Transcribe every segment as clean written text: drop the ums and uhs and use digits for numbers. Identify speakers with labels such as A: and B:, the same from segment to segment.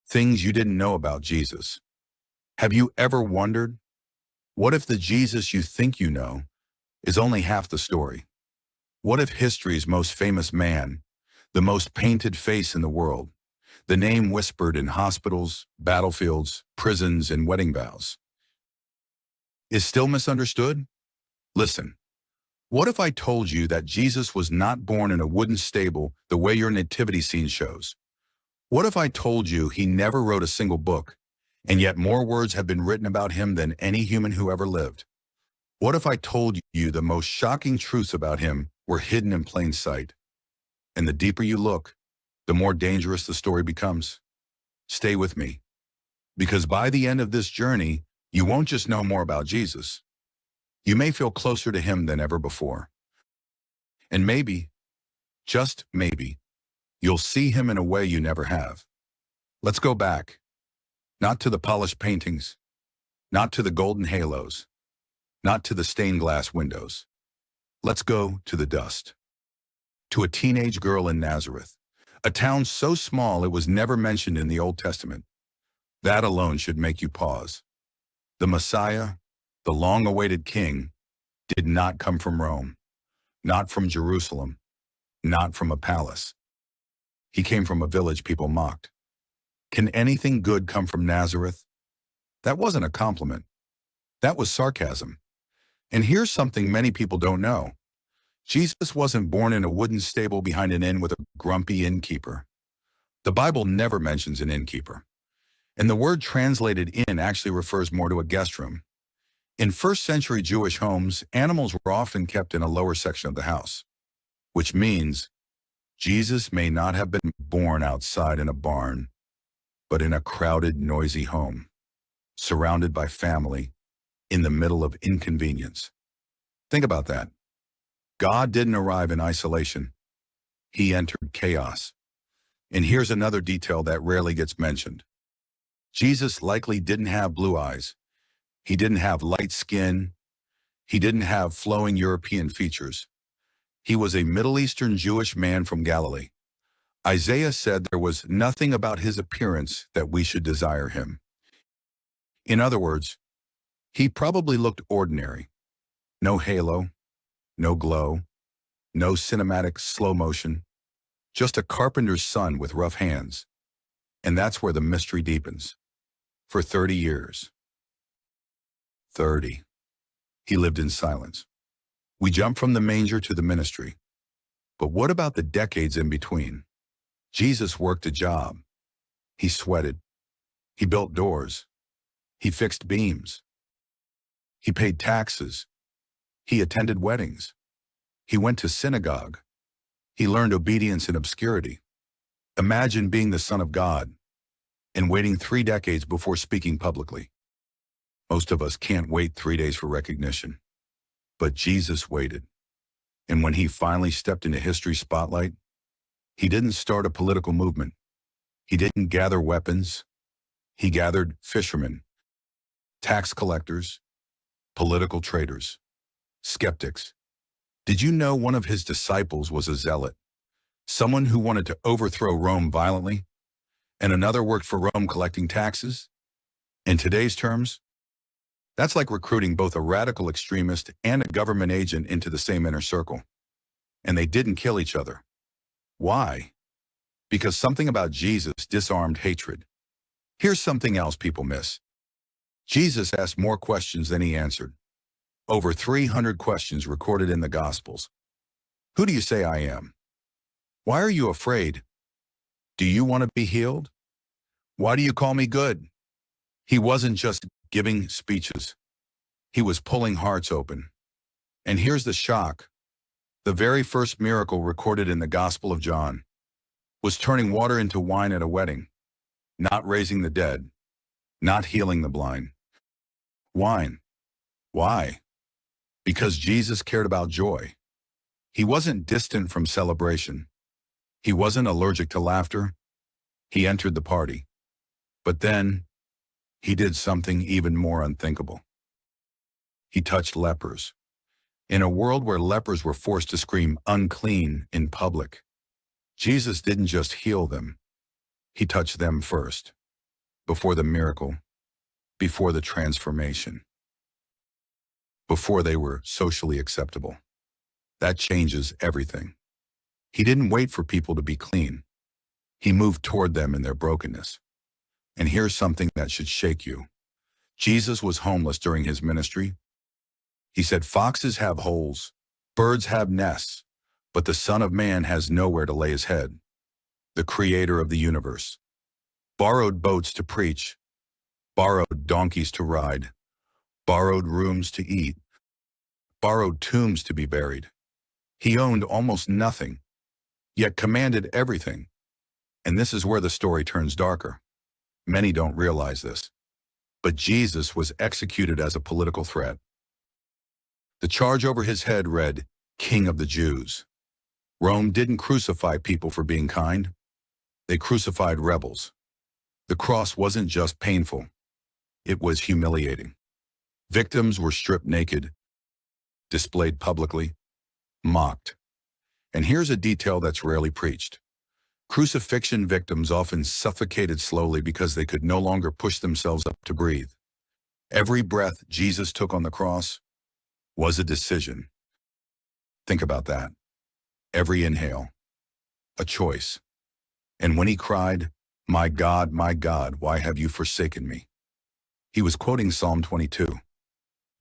A: Things you didn't know about Jesus. Have you ever wondered, what if the Jesus you think you know is only half the story? What if history's most famous man, the most painted face in the world, the name whispered in hospitals, battlefields, prisons, and wedding vows, is still misunderstood? Listen, what if I told you that Jesus was not born in a wooden stable the way your nativity scene shows? What if I told you he never wrote a single book, and yet more words have been written about him than any human who ever lived? What if I told you the most shocking truths about him were hidden in plain sight? And the deeper you look, the more dangerous the story becomes. Stay with me, because by the end of this journey, you won't just know more about Jesus. You may feel closer to him than ever before. And maybe, just maybe, you'll see him in a way you never have. Let's go back, not to the polished paintings, not to the golden halos, not to the stained glass windows. Let's go to the dust, to a teenage girl in Nazareth, a town so small it was never mentioned in the Old Testament. That alone should make you pause. The Messiah, the long-awaited king, did not come from Rome, not from Jerusalem, not from a palace. He came from a village people mocked. Can anything good come from Nazareth? That wasn't a compliment. That was sarcasm. And here's something many people don't know. Jesus wasn't born in a wooden stable behind an inn with a grumpy innkeeper. The Bible never mentions an innkeeper. And the word translated inn actually refers more to a guest room. In first-century Jewish homes, animals were often kept in a lower section of the house, which means Jesus may not have been born outside in a barn, but in a crowded, noisy home, surrounded by family, in the middle of inconvenience. Think about that. God didn't arrive in isolation. He entered chaos. And here's another detail that rarely gets mentioned. Jesus likely didn't have blue eyes. He didn't have light skin. He didn't have flowing European features. He was a Middle Eastern Jewish man from Galilee. Isaiah said there was nothing about his appearance that we should desire him. In other words, he probably looked ordinary. No halo, no glow, no cinematic slow motion, just a carpenter's son with rough hands. And that's where the mystery deepens. For 30 years. 30. He lived in silence. We jump from the manger to the ministry. But what about the decades in between? Jesus worked a job. He sweated. He built doors. He fixed beams. He paid taxes. He attended weddings. He went to synagogue. He learned obedience in obscurity. Imagine being the Son of God and waiting 3 decades before speaking publicly. Most of us can't wait 3 days for recognition. But Jesus waited. And when he finally stepped into history's spotlight, he didn't start a political movement. He didn't gather weapons. He gathered fishermen, tax collectors, political traitors, skeptics. Did you know one of his disciples was a zealot, someone who wanted to overthrow Rome violently, and another worked for Rome collecting taxes? In today's terms, that's like recruiting both a radical extremist and a government agent into the same inner circle. And they didn't kill each other. Why? Because something about Jesus disarmed hatred. Here's something else people miss. Jesus asked more questions than he answered. Over 300 questions recorded in the Gospels. Who do you say I am? Why are you afraid? Do you want to be healed? Why do you call me good? He wasn't just giving speeches. He was pulling hearts open. And here's the shock. The very first miracle recorded in the Gospel of John was turning water into wine at a wedding, not raising the dead, not healing the blind. Wine. Why? Because Jesus cared about joy. He wasn't distant from celebration. He wasn't allergic to laughter. He entered the party. But then, he did something even more unthinkable. He touched lepers. In a world where lepers were forced to scream unclean in public, Jesus didn't just heal them. He touched them first. before the miracle, before the transformation, before they were socially acceptable. That changes everything. He didn't wait for people to be clean. He moved toward them in their brokenness. And here's something that should shake you. Jesus was homeless during his ministry. He said, "Foxes have holes, birds have nests, but the Son of Man has nowhere to lay his head." The creator of the universe borrowed boats to preach, borrowed donkeys to ride, borrowed rooms to eat, borrowed tombs to be buried. He owned almost nothing, yet commanded everything. And this is where the story turns darker. Many don't realize this. But Jesus was executed as a political threat. The charge over his head read, "King of the Jews." Rome didn't crucify people for being kind. They crucified rebels. The cross wasn't just painful. It was humiliating. Victims were stripped naked, displayed publicly, mocked. And here's a detail that's rarely preached. Crucifixion victims often suffocated slowly because they could no longer push themselves up to breathe. Every breath Jesus took on the cross was a decision. Think about that. Every inhale, a choice. And when he cried, my God, why have you forsaken me?" He was quoting Psalm 22,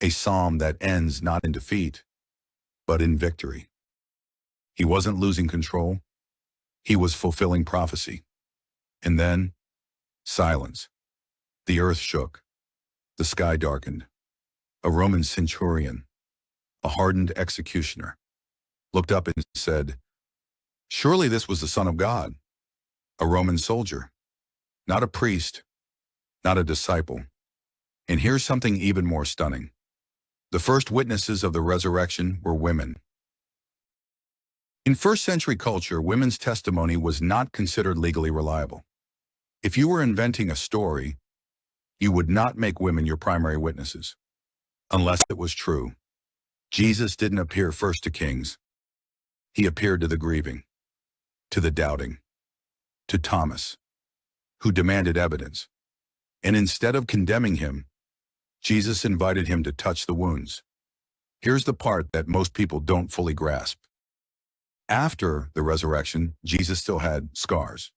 A: a psalm that ends not in defeat, but in victory. He wasn't losing control. He was fulfilling prophecy. And then, silence. The earth shook. The sky darkened. A Roman centurion, a hardened executioner, looked up and said, "Surely this was the Son of God." A Roman soldier, not a priest, not a disciple. And here's something even more stunning. The first witnesses of the resurrection were women. In first century culture, women's testimony was not considered legally reliable. If you were inventing a story, you would not make women your primary witnesses, unless it was true. Jesus didn't appear first to kings. He appeared to the grieving, to the doubting, to Thomas, who demanded evidence. And instead of condemning him, Jesus invited him to touch the wounds. Here's the part that most people don't fully grasp. After the resurrection, Jesus still had scars.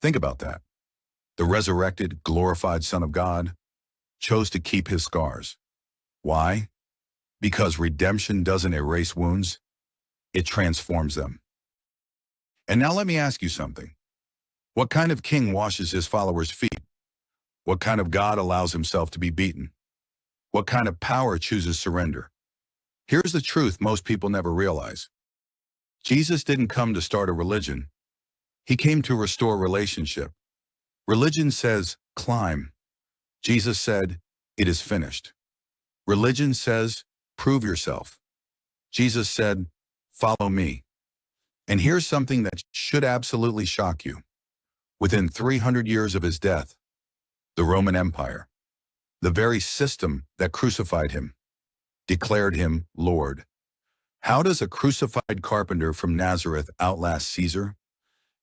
A: Think about that. The resurrected, glorified Son of God chose to keep his scars. Why? Because redemption doesn't erase wounds, it transforms them. And now let me ask you something. What kind of king washes his followers' feet? What kind of God allows himself to be beaten? What kind of power chooses surrender? Here's the truth most people never realize. Jesus didn't come to start a religion. He came to restore relationship. Religion says, climb. Jesus said, it is finished. Religion says, prove yourself. Jesus said, follow me. And here's something that should absolutely shock you. Within 300 years of his death, the Roman Empire, the very system that crucified him, declared him Lord. How does a crucified carpenter from Nazareth outlast Caesar?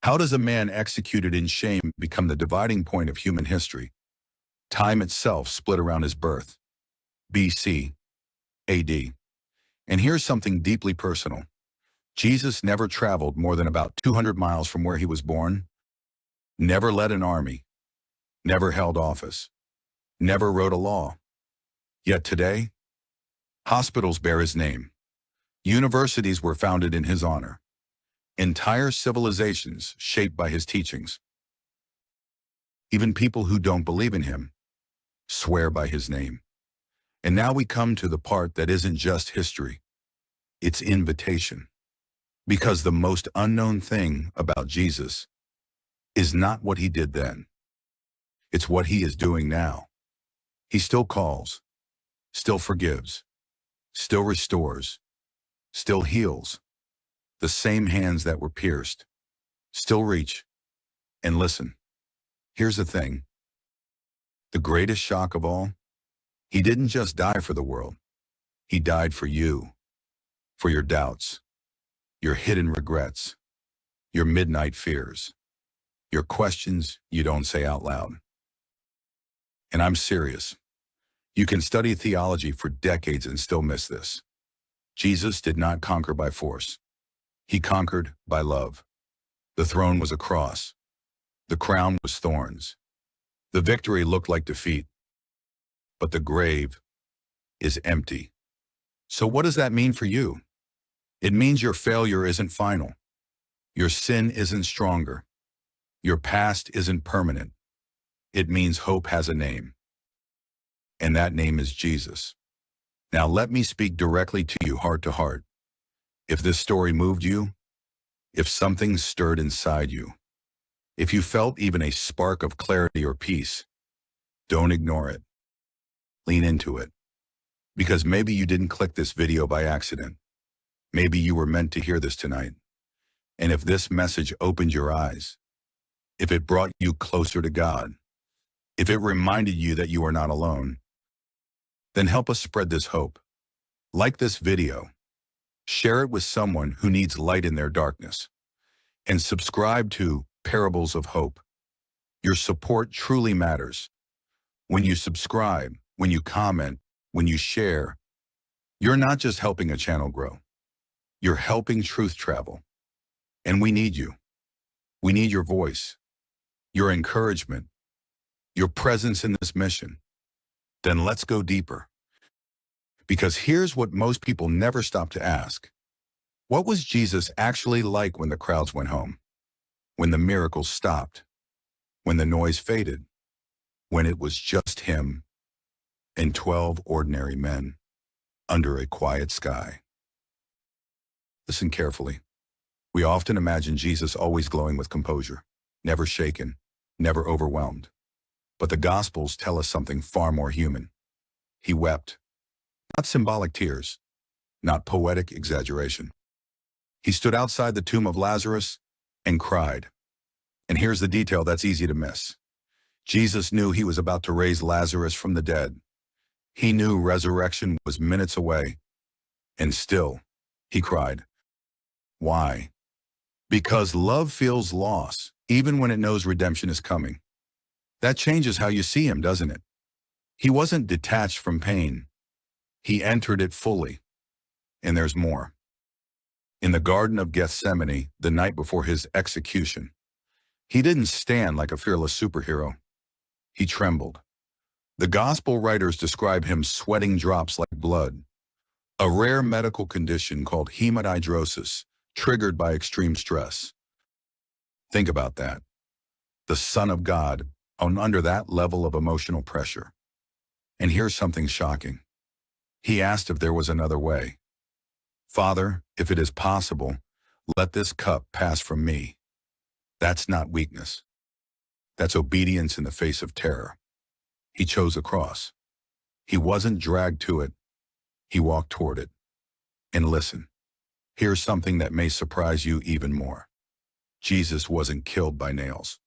A: How does a man executed in shame become the dividing point of human history? Time itself split around his birth. BC, AD. And here's something deeply personal. Jesus never traveled more than about 200 miles from where he was born, never led an army, never held office, never wrote a law. Yet today, hospitals bear his name. Universities were founded in his honor. Entire civilizations shaped by his teachings. Even people who don't believe in him swear by his name. And now we come to the part that isn't just history. It's invitation. Because the most unknown thing about Jesus is not what he did then. It's what he is doing now. He still calls, still forgives, still restores, still heals. The same hands that were pierced still reach and listen. Here's the thing. The greatest shock of all, he didn't just die for the world. He died for you, for your doubts, your hidden regrets, your midnight fears, your questions you don't say out loud. And I'm serious. You can study theology for decades and still miss this. Jesus did not conquer by force. He conquered by love. The throne was a cross. The crown was thorns. The victory looked like defeat. But the grave is empty. So what does that mean for you? It means your failure isn't final. Your sin isn't stronger. Your past isn't permanent. It means hope has a name. And that name is Jesus. Now let me speak directly to you heart to heart. If this story moved you, if something stirred inside you, if you felt even a spark of clarity or peace, don't ignore it. Lean into it. Because maybe you didn't click this video by accident. Maybe you were meant to hear this tonight. And if this message opened your eyes, if it brought you closer to God, if it reminded you that you are not alone, then help us spread this hope. Like this video, share it with someone who needs light in their darkness, and subscribe to Parables of Hope. Your support truly matters. When you subscribe, when you comment, when you share, you're not just helping a channel grow. You're helping truth travel. And we need you. We need your voice, your encouragement, your presence in this mission. Then let's go deeper. Because here's what most people never stop to ask. What was Jesus actually like when the crowds went home? When the miracles stopped? When the noise faded? When it was just him and 12 ordinary men under a quiet sky? Listen carefully. We often imagine Jesus always glowing with composure, never shaken, never overwhelmed. But the Gospels tell us something far more human. He wept. Not symbolic tears, not poetic exaggeration. He stood outside the tomb of Lazarus and cried. And here's the detail that's easy to miss. Jesus knew he was about to raise Lazarus from the dead. He knew resurrection was minutes away. And still, he cried. Why? Because love feels loss, even when it knows redemption is coming. That changes how you see him, doesn't it? He wasn't detached from pain. He entered it fully. And there's more. In the Garden of Gethsemane, the night before his execution, he didn't stand like a fearless superhero. He trembled. The gospel writers describe him sweating drops like blood, a rare medical condition called hematidrosis, triggered by extreme stress. Think about that. The Son of God under that level of emotional pressure. And here's something shocking. He asked if there was another way. Father, if it is possible, let this cup pass from me. That's not weakness. That's obedience in the face of terror. He chose a cross. He wasn't dragged to it. He walked toward it. And listen, here's something that may surprise you even more. Jesus wasn't killed by nails.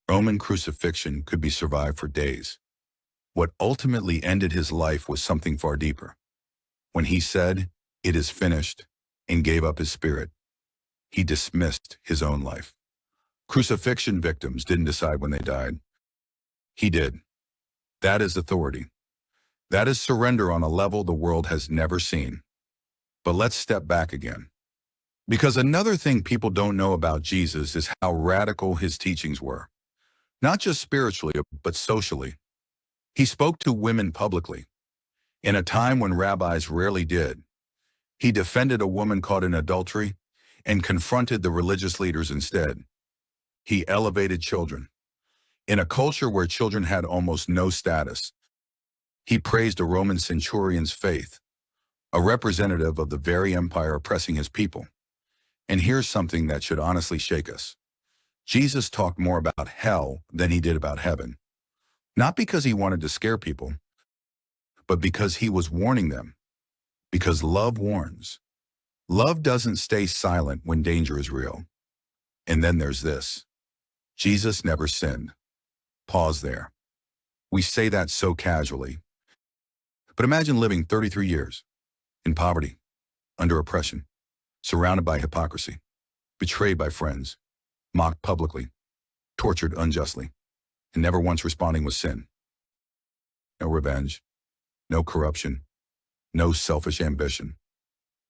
A: Roman crucifixion could be survived for days. What ultimately ended his life was something far deeper. When he said, "It is finished," and gave up his spirit, he dismissed his own life. Crucifixion victims didn't decide when they died. He did. That is authority. That is surrender on a level the world has never seen. But let's step back again. Because another thing people don't know about Jesus is how radical his teachings were. Not just spiritually, but socially. He spoke to women publicly, in a time when rabbis rarely did. He defended a woman caught in adultery and confronted the religious leaders instead. He elevated children. In a culture where children had almost no status, he praised a Roman centurion's faith, a representative of the very empire oppressing his people. And here's something that should honestly shake us. Jesus talked more about hell than he did about heaven. Not because he wanted to scare people, but because he was warning them. Because love warns. Love doesn't stay silent when danger is real. And then there's this. Jesus never sinned. Pause there. We say that so casually. But imagine living 33 years in poverty, under oppression, surrounded by hypocrisy, betrayed by friends, mocked publicly, tortured unjustly. and never once responding with sin. No revenge, no corruption, no selfish ambition.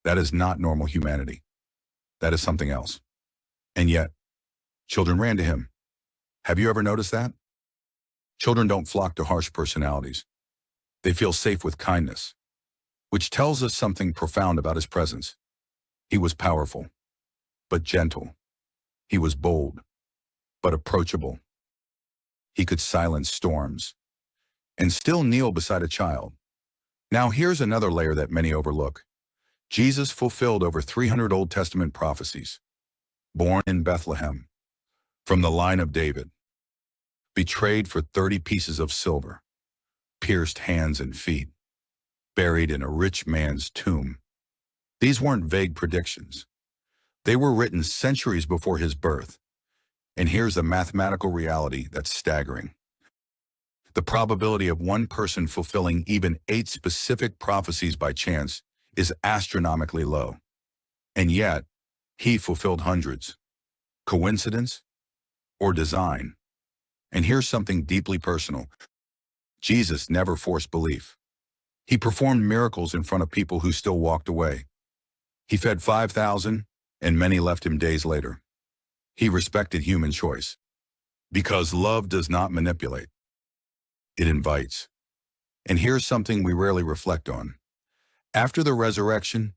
A: That is not normal humanity. That is something else. And yet, children ran to him. Have you ever noticed that? Children don't flock to harsh personalities. They feel safe with kindness, which tells us something profound about his presence. He was powerful, but gentle. He was bold, but approachable. He could silence storms and still kneel beside a child. Now here's another layer that many overlook. Jesus fulfilled over 300 Old Testament prophecies. Born in Bethlehem, from the line of David, betrayed for 30 pieces of silver, pierced hands and feet, buried in a rich man's tomb. These weren't vague predictions. They were written centuries before his birth. And here's the mathematical reality that's staggering. The probability of one person fulfilling even 8 specific prophecies by chance is astronomically low. And yet, he fulfilled hundreds. Coincidence or design? And here's something deeply personal. Jesus never forced belief. He performed miracles in front of people who still walked away. He fed 5,000, and many left him days later. He respected human choice. Because love does not manipulate. It invites. And here's something we rarely reflect on. After the resurrection,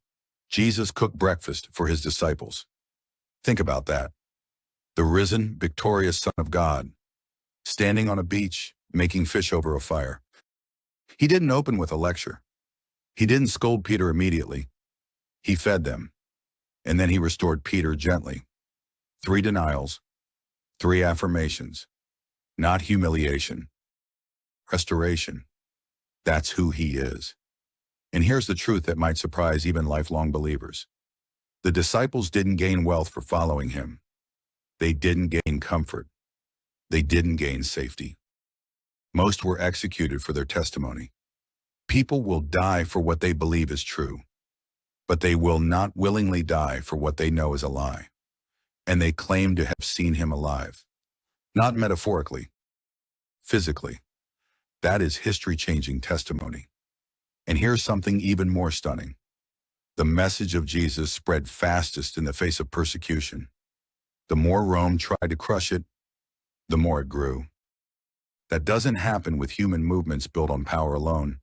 A: Jesus cooked breakfast for his disciples. Think about that. The risen, victorious Son of God, standing on a beach, making fish over a fire. He didn't open with a lecture. He didn't scold Peter immediately. He fed them. And then he restored Peter gently. 3 denials, 3 affirmations, not humiliation. Restoration. That's who he is. And here's the truth that might surprise even lifelong believers. The disciples didn't gain wealth for following him. They didn't gain comfort. They didn't gain safety. Most were executed for their testimony. People will die for what they believe is true, but they will not willingly die for what they know is a lie. And they claim to have seen him alive. Not metaphorically, physically. That is history-changing testimony. And here's something even more stunning. The message of Jesus spread fastest in the face of persecution. The more Rome tried to crush it, the more it grew. That doesn't happen with human movements built on power alone.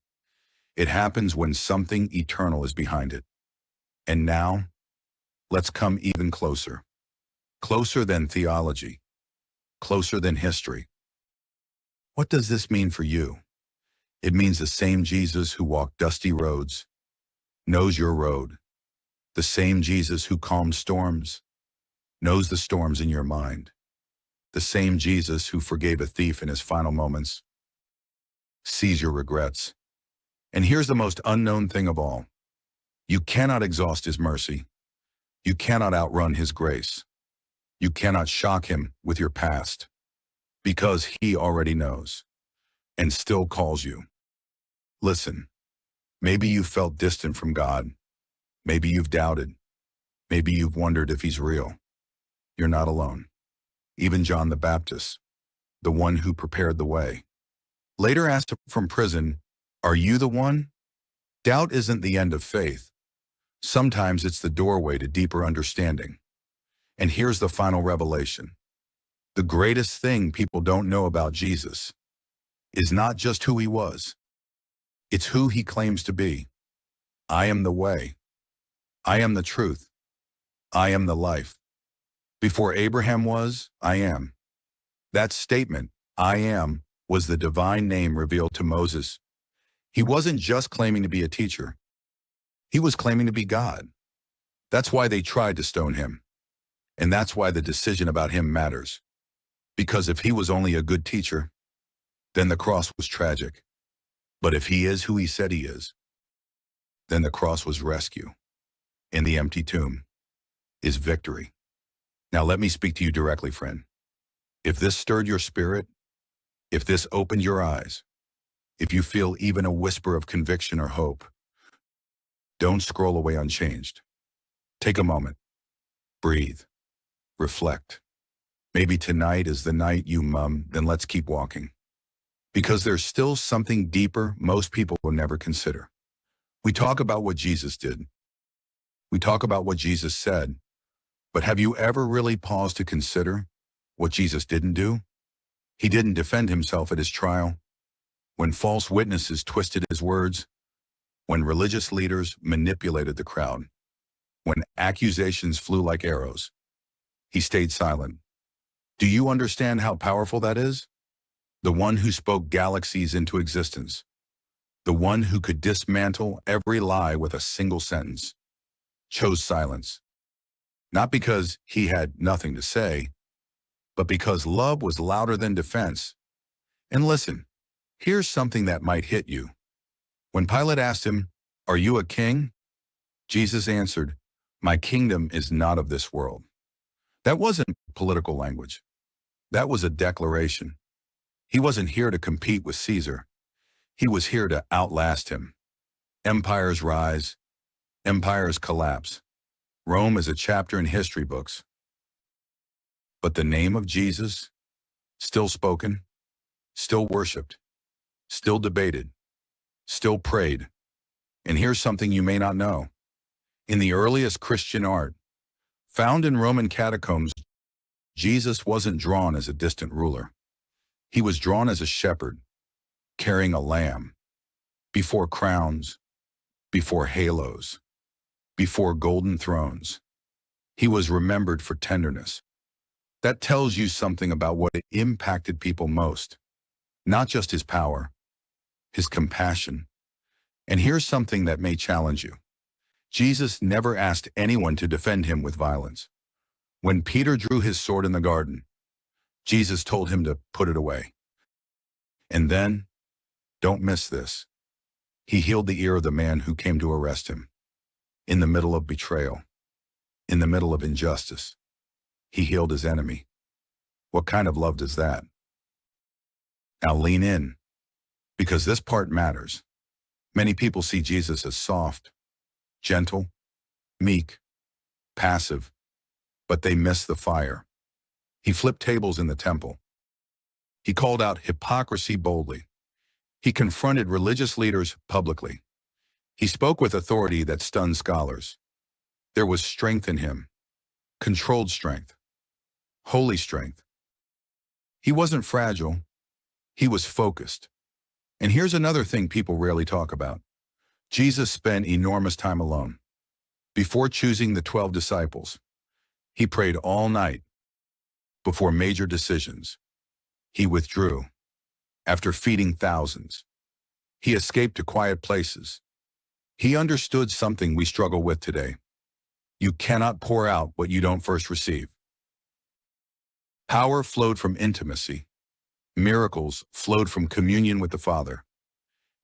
A: It happens when something eternal is behind it. And now, let's come even closer. Closer than theology. Closer than history. What does this mean for you? It means the same Jesus who walked dusty roads knows your road. The same Jesus who calmed storms knows the storms in your mind. The same Jesus who forgave a thief in his final moments sees your regrets. And here's the most unknown thing of all. You cannot exhaust his mercy. You cannot outrun his grace. You cannot shock him with your past, because he already knows and still calls you. Listen, maybe you felt distant from God. Maybe you've doubted. Maybe you've wondered if he's real. You're not alone. Even John the Baptist, the one who prepared the way, later asked him from prison, "Are you the one?" Doubt isn't the end of faith. Sometimes it's the doorway to deeper understanding. And here's the final revelation. The greatest thing people don't know about Jesus is not just who he was. It's who he claims to be. I am the way. I am the truth. I am the life. Before Abraham was, I am. That statement, I am, was the divine name revealed to Moses. He wasn't just claiming to be a teacher. He was claiming to be God. That's why they tried to stone him. And that's why the decision about him matters. Because if he was only a good teacher, then the cross was tragic. But if he is who he said he is, then the cross was rescue. And the empty tomb is victory. Now let me speak to you directly, friend. If this stirred your spirit, if this opened your eyes, if you feel even a whisper of conviction or hope, don't scroll away unchanged. Take a moment. Breathe. Reflect. Maybe tonight is the night you mum, then let's keep walking. Because there's still something deeper most people will never consider. We talk about what Jesus did. We talk about what Jesus said. But have you ever really paused to consider what Jesus didn't do? He didn't defend himself at his trial. When false witnesses twisted his words, when religious leaders manipulated the crowd, when accusations flew like arrows, he stayed silent. Do you understand how powerful that is? The one who spoke galaxies into existence, the one who could dismantle every lie with a single sentence, chose silence. Not because he had nothing to say, but because love was louder than defense. And listen, here's something that might hit you. When Pilate asked him, "Are you a king?" Jesus answered, "My kingdom is not of this world." That wasn't political language. That was a declaration. He wasn't here to compete with Caesar. He was here to outlast him. Empires rise, empires collapse. Rome is a chapter in history books. But the name of Jesus, still spoken, still worshipped, still debated, still prayed. And here's something you may not know. In the earliest Christian art, found in Roman catacombs, Jesus wasn't drawn as a distant ruler. He was drawn as a shepherd, carrying a lamb, before crowns, before halos, before golden thrones. He was remembered for tenderness. That tells you something about what impacted people most, not just his power, his compassion. And here's something that may challenge you. Jesus never asked anyone to defend him with violence. When Peter drew his sword in the garden, Jesus told him to put it away. And then, don't miss this, he healed the ear of the man who came to arrest him. In the middle of betrayal, in the middle of injustice, he healed his enemy. What kind of love does that? Now lean in, because this part matters. Many people see Jesus as soft, gentle, meek, passive, but they miss the fire. He flipped tables in the temple. He called out hypocrisy boldly. He confronted religious leaders publicly. He spoke with authority that stunned scholars. There was strength in him, controlled strength, holy strength. He wasn't fragile. He was focused. And here's another thing people rarely talk about. Jesus spent enormous time alone. Before choosing the 12 disciples, he prayed all night. Before major decisions, he withdrew. After feeding thousands, he escaped to quiet places. He understood something we struggle with today. You cannot pour out what you don't first receive. Power flowed from intimacy. Miracles flowed from communion with the Father.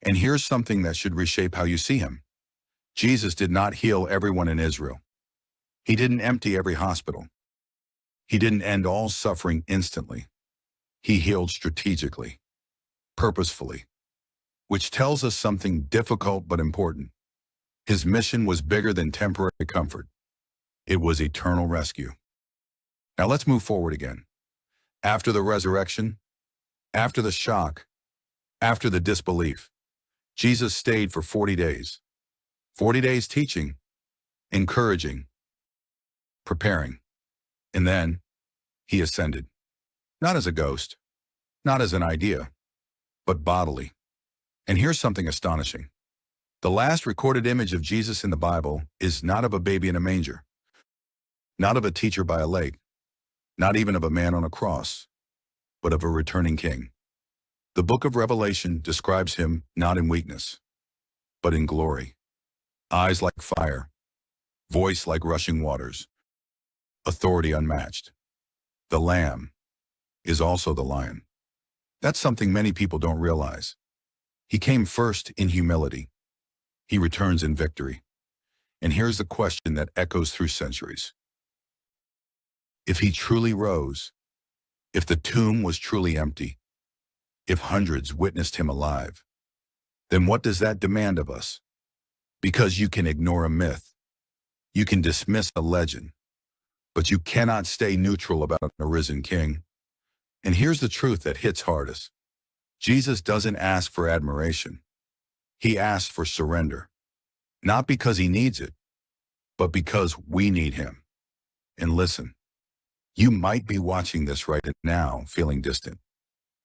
A: And here's something that should reshape how you see him. Jesus did not heal everyone in Israel. He didn't empty every hospital. He didn't end all suffering instantly. He healed strategically, purposefully, which tells us something difficult but important. His mission was bigger than temporary comfort. It was eternal rescue. Now let's move forward again. After the resurrection, after the shock, after the disbelief, Jesus stayed for 40 days. 40 days teaching, encouraging, preparing. And then he ascended. Not as a ghost, not as an idea, but bodily. And here's something astonishing. The last recorded image of Jesus in the Bible is not of a baby in a manger, not of a teacher by a lake, not even of a man on a cross, but of a returning king. The book of Revelation describes him not in weakness, but in glory. Eyes like fire, voice like rushing waters, authority unmatched. The Lamb is also the Lion. That's something many people don't realize. He came first in humility. He returns in victory. And here's the question that echoes through centuries. If he truly rose, if the tomb was truly empty, if hundreds witnessed him alive, then what does that demand of us? Because you can ignore a myth. You can dismiss a legend. But you cannot stay neutral about a risen king. And here's the truth that hits hardest. Jesus doesn't ask for admiration. He asks for surrender. Not because he needs it, but because we need him. And listen, you might be watching this right now feeling distant.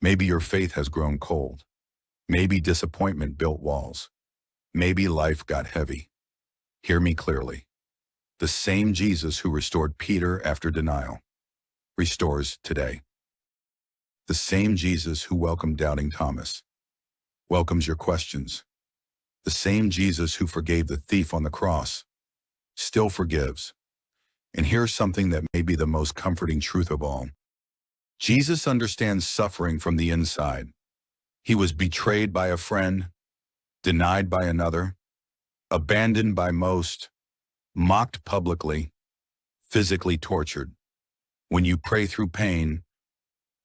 A: Maybe your faith has grown cold. Maybe disappointment built walls. Maybe life got heavy. Hear me clearly. The same Jesus who restored Peter after denial restores today. The same Jesus who welcomed doubting Thomas welcomes your questions. The same Jesus who forgave the thief on the cross still forgives. And here's something that may be the most comforting truth of all. Jesus understands suffering from the inside. He was betrayed by a friend, denied by another, abandoned by most, mocked publicly, physically tortured. When you pray through pain,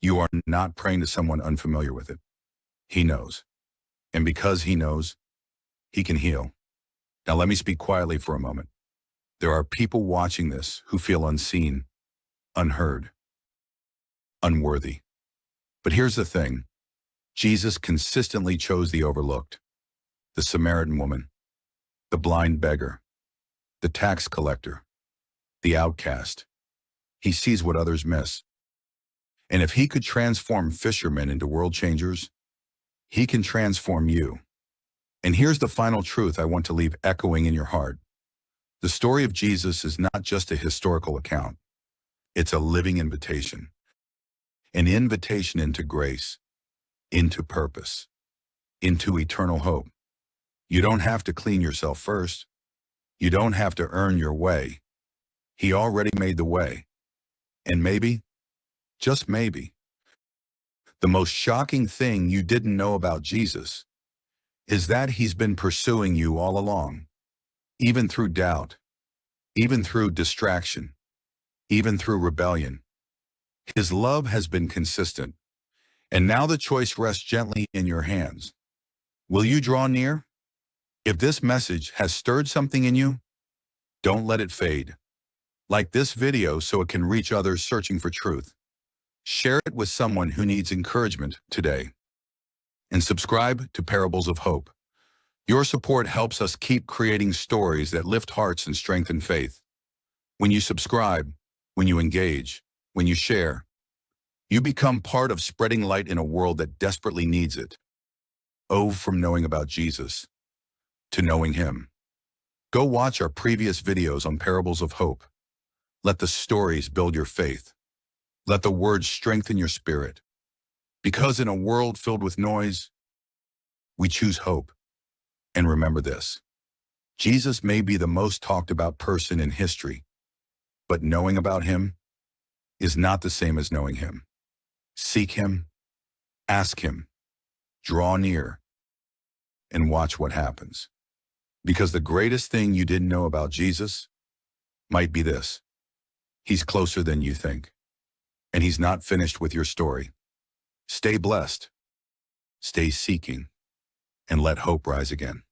A: you are not praying to someone unfamiliar with it. He knows. And because he knows, he can heal. Now let me speak quietly for a moment. There are people watching this who feel unseen, unheard, unworthy. But here's the thing. Jesus consistently chose the overlooked, the Samaritan woman, the blind beggar, the tax collector, the outcast. He sees what others miss. And if he could transform fishermen into world changers, he can transform you. And here's the final truth I want to leave echoing in your heart. The story of Jesus is not just a historical account. It's a living invitation. An invitation into grace, into purpose, into eternal hope. You don't have to clean yourself first. You don't have to earn your way. He already made the way. And maybe, just maybe, the most shocking thing you didn't know about Jesus is that he's been pursuing you all along, even through doubt, even through distraction, even through rebellion. His love has been consistent, and now the choice rests gently in your hands. Will you draw near? If this message has stirred something in you, don't let it fade. Like this video so it can reach others searching for truth. Share it with someone who needs encouragement today. And subscribe to Parables of Hope. Your support helps us keep creating stories that lift hearts and strengthen faith. When you subscribe, when you engage, when you share, you become part of spreading light in a world that desperately needs it. Oh, from knowing about Jesus to knowing him. Go watch our previous videos on Parables of Hope. Let the stories build your faith. Let the words strengthen your spirit. Because in a world filled with noise, we choose hope. And remember this, Jesus may be the most talked about person in history, but knowing about him is not the same as knowing him. Seek him, ask him, draw near, and watch what happens. Because the greatest thing you didn't know about Jesus might be this. He's closer than you think, and he's not finished with your story. Stay blessed, stay seeking, and let hope rise again.